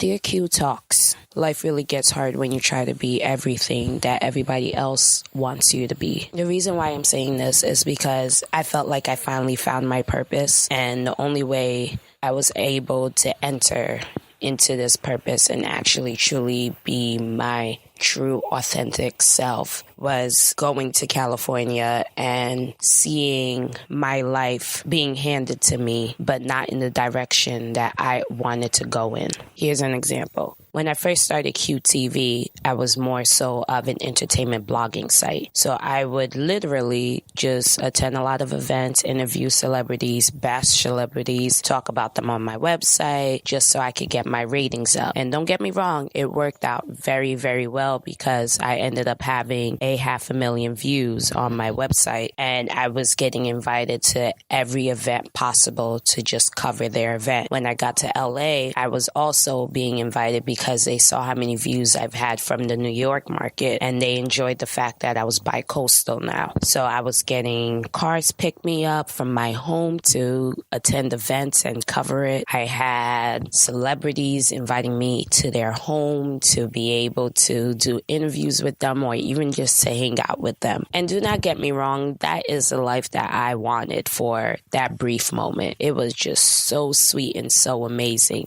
Dear Q Talks, life really gets hard when you try to be everything that everybody else wants you to be. The reason why I'm saying this is because I felt like I finally found my purpose, and the only way I was able to enter into this purpose and actually truly be my true authentic self was going to California and seeing my life being handed to me, but not in the direction that I wanted to go in. Here's an example. When I first started QTV, I was more so of an entertainment blogging site. So I would literally just attend a lot of events, interview celebrities, bash celebrities, talk about them on my website, just so I could get my ratings up. And don't get me wrong, it worked out very, very well because I ended up having 500,000 views on my website, and I was getting invited to every event possible to just cover their event. When I got to LA, I was also being invited because they saw how many views I've had from the New York market, and they enjoyed the fact that I was bi-coastal now. So I was getting cars pick me up from my home to attend events and cover it. I had celebrities inviting me to their home to be able to do interviews with them or even just to hang out with them. And do not get me wrong, that is the life that I wanted for that brief moment. It was just so sweet and so amazing.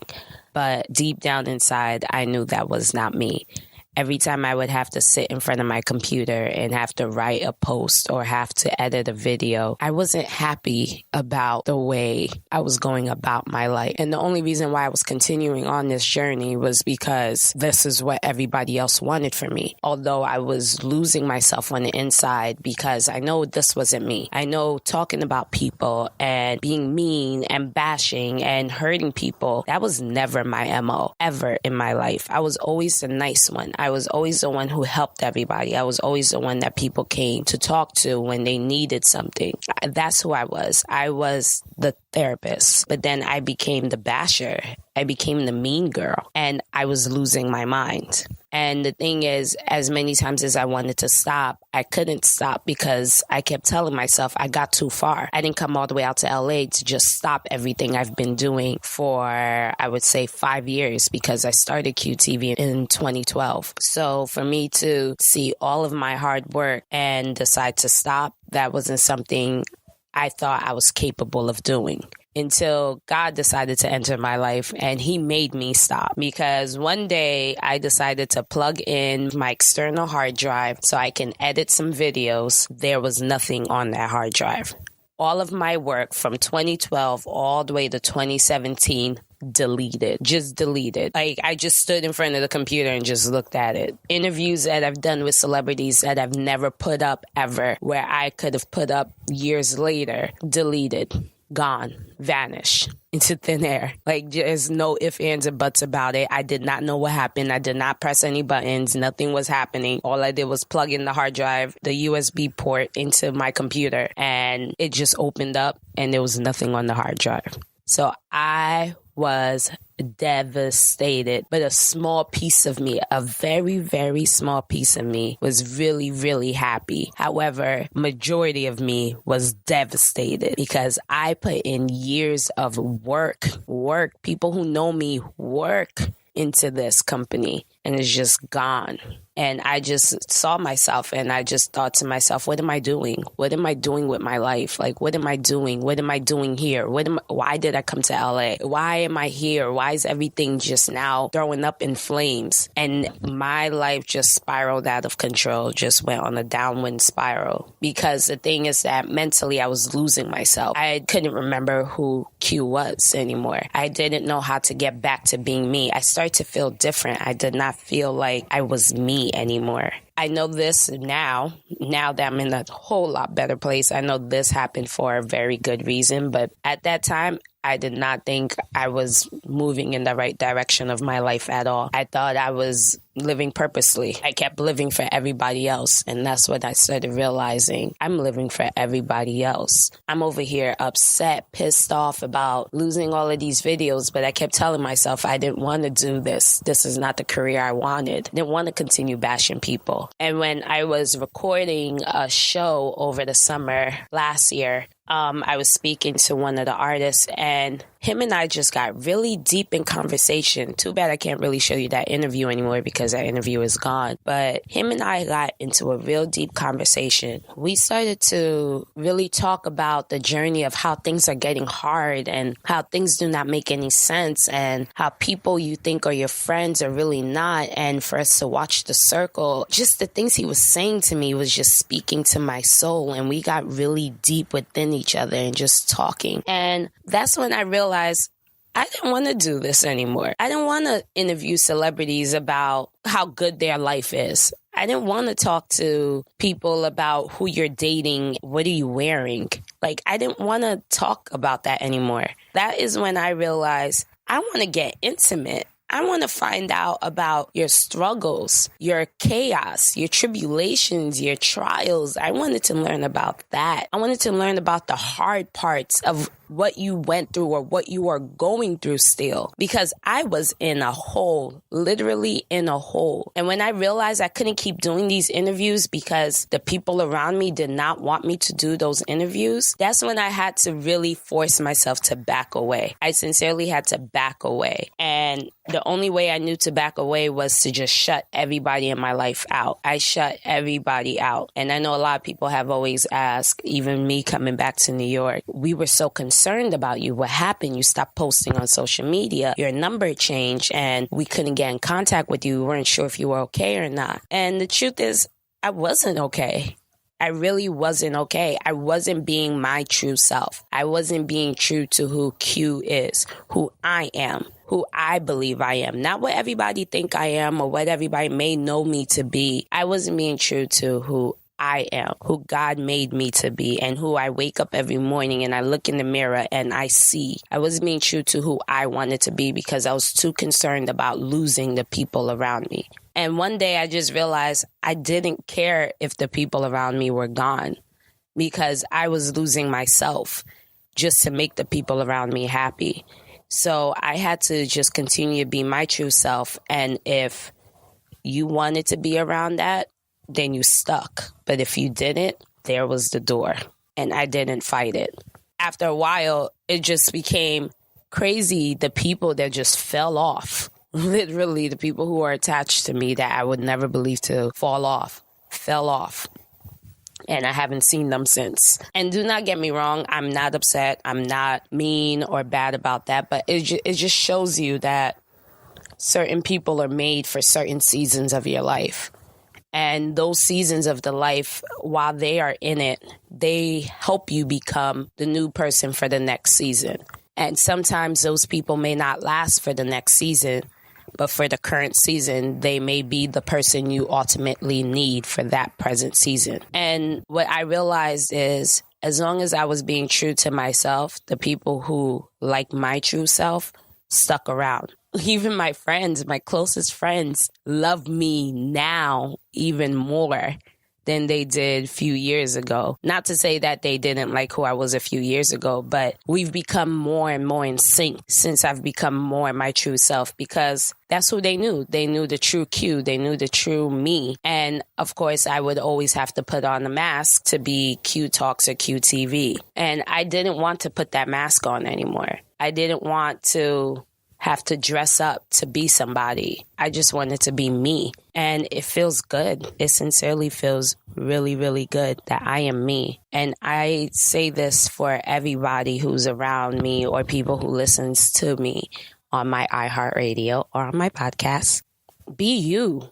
But deep down inside, I knew that was not me. Every time I would have to sit in front of my computer and have to write a post or have to edit a video, I wasn't happy about the way I was going about my life. And the only reason why I was continuing on this journey was because this is what everybody else wanted for me. Although I was losing myself on the inside because I know this wasn't me. I know talking about people and being mean and bashing and hurting people, that was never my MO ever in my life. I was always the nice one. I was always the one who helped everybody. I was always the one that people came to talk to when they needed something. That's who I was. I was the therapist, but then I became the basher. I became the mean girl, and I was losing my mind. And the thing is, as many times as I wanted to stop, I couldn't stop because I kept telling myself I got too far. I didn't come all the way out to LA to just stop everything I've been doing for, I would say, 5 years, because I started QTV in 2012. So for me to see all of my hard work and decide to stop, that wasn't something I thought I was capable of doing. Until God decided to enter my life, and he made me stop. Because one day I decided to plug in my external hard drive so I can edit some videos. There was nothing on that hard drive. All of my work from 2012 all the way to 2017 deleted, just deleted. Like, I just stood in front of the computer and just looked at it. Interviews that I've done with celebrities that I've never put up ever, where I could have put up years later, deleted. Gone, vanish into thin air. Like, there's no ifs, ands, or buts about it. I did not know what happened. I did not press any buttons. Nothing was happening. All I did was plug in the hard drive, the USB port into my computer, and it just opened up and there was nothing on the hard drive. So I was devastated, but a small piece of me, a very, very small piece of me, was really, really happy. However, majority of me was devastated because I put in years of work, people who know me work into this company, and it's just gone. And I just saw myself and I just thought to myself, what am I doing? What am I doing with my life? Like, what am I doing? What am I doing here? Why did I come to LA? Why am I here? Why is everything just now throwing up in flames? And my life just spiraled out of control, just went on a downward spiral. Because the thing is that mentally I was losing myself. I couldn't remember who Q was anymore. I didn't know how to get back to being me. I started to feel different. I did not feel like I was me anymore. I know this now that I'm in a whole lot better place. I know this happened for a very good reason, but at that time, I did not think I was moving in the right direction of my life at all. I thought I was living purposely. I kept living for everybody else, and that's what I started realizing. I'm living for everybody else. I'm over here upset, pissed off about losing all of these videos, but I kept telling myself I didn't want to do this. This is not the career I wanted. I didn't want to continue bashing people. And when I was recording a show over the summer last year, I was speaking to one of the artists, and him and I just got really deep in conversation. Too bad I can't really show you that interview anymore because that interview is gone. But him and I got into a real deep conversation. We started to really talk about the journey of how things are getting hard and how things do not make any sense and how people you think are your friends are really not. And for us to watch the circle, just the things he was saying to me was just speaking to my soul. And we got really deep within each other and just talking. And that's when I realized I didn't want to do this anymore. I didn't want to interview celebrities about how good their life is. I didn't want to talk to people about who you're dating. What are you wearing? Like, I didn't want to talk about that anymore. That is when I realized I want to get intimate. I want to find out about your struggles, your chaos, your tribulations, your trials. I wanted to learn about that. I wanted to learn about the hard parts of what you went through or what you are going through still, because I was in a hole, literally in a hole. And when I realized I couldn't keep doing these interviews because the people around me did not want me to do those interviews, that's when I had to really force myself to back away. I sincerely had to back away. And the only way I knew to back away was to just shut everybody in my life out. I shut everybody out. And I know a lot of people have always asked, even me coming back to New York, we were so concerned about you. What happened? You stopped posting on social media. Your number changed and we couldn't get in contact with you. We weren't sure if you were okay or not. And the truth is, I wasn't okay. I really wasn't okay. I wasn't being my true self. I wasn't being true to who Q is, who I am, who I believe I am. Not what everybody think I am or what everybody may know me to be. I wasn't being true to who I am, who God made me to be, and who I wake up every morning and I look in the mirror and I see. I wasn't being true to who I wanted to be because I was too concerned about losing the people around me. And one day I just realized I didn't care if the people around me were gone because I was losing myself just to make the people around me happy. So I had to just continue to be my true self. And if you wanted to be around that, then you stuck. But if you didn't, there was the door. And I didn't fight it. After a while, it just became crazy. The people that just fell off, literally the people who are attached to me that I would never believe to fall off, fell off. And I haven't seen them since. And do not get me wrong, I'm not upset. I'm not mean or bad about that. But it just shows you that certain people are made for certain seasons of your life. And those seasons of the life, while they are in it, they help you become the new person for the next season. And sometimes those people may not last for the next season, but for the current season, they may be the person you ultimately need for that present season. And what I realized is, as long as I was being true to myself, the people who like my true self stuck around. Even my friends, my closest friends, love me now even more than they did a few years ago. Not to say that they didn't like who I was a few years ago, but we've become more and more in sync since I've become more my true self, because that's who they knew. They knew the true Q. They knew the true me. And of course, I would always have to put on a mask to be Q Talks or QTV. And I didn't want to put that mask on anymore. I didn't want to have to dress up to be somebody. I just wanted to be me. And it feels good. It sincerely feels really, really good that I am me. And I say this for everybody who's around me or people who listens to me on my iHeartRadio or on my podcast. Be you.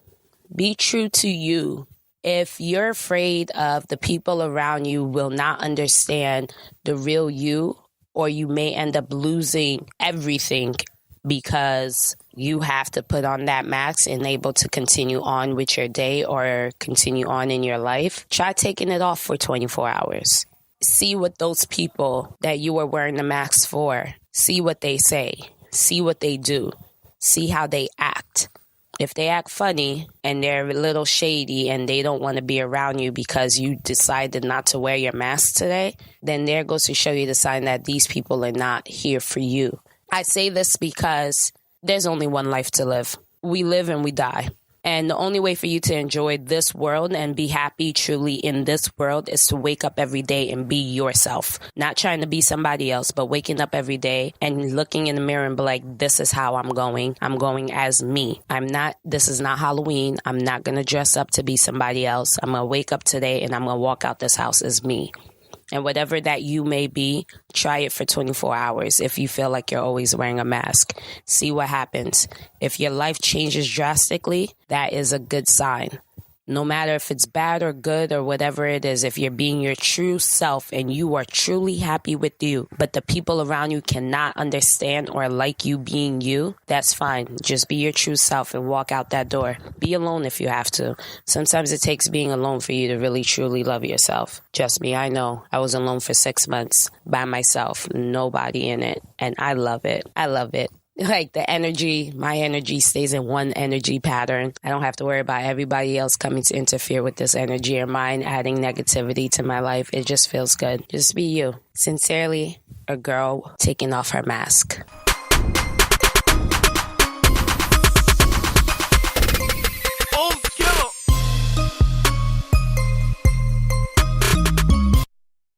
Be true to you. If you're afraid of the people around you will not understand the real you, or you may end up losing everything because you have to put on that mask and able to continue on with your day or continue on in your life, try taking it off for 24 hours. See what those people that you were wearing the mask for, see what they say, see what they do, see how they act. If they act funny and they're a little shady and they don't want to be around you because you decided not to wear your mask today, then there goes to show you the sign that these people are not here for you. I say this because there's only one life to live. We live and we die. And the only way for you to enjoy this world and be happy truly in this world is to wake up every day and be yourself. Not trying to be somebody else, but waking up every day and looking in the mirror and be like, this is how I'm going. I'm going as me. This is not Halloween. I'm not going to dress up to be somebody else. I'm going to wake up today and I'm going to walk out this house as me. And whatever that you may be, try it for 24 hours if you feel like you're always wearing a mask. See what happens. If your life changes drastically, that is a good sign. No matter if it's bad or good or whatever it is, if you're being your true self and you are truly happy with you, but the people around you cannot understand or like you being you, that's fine. Just be your true self and walk out that door. Be alone if you have to. Sometimes it takes being alone for you to really, truly love yourself. Trust me, I know. I was alone for 6 months by myself, nobody in it, and I love it. I love it. Like my energy stays in one energy pattern. I don't have to worry about everybody else coming to interfere with this energy or mine adding negativity to my life. It just feels good. Just be you. Sincerely, a girl taking off her mask.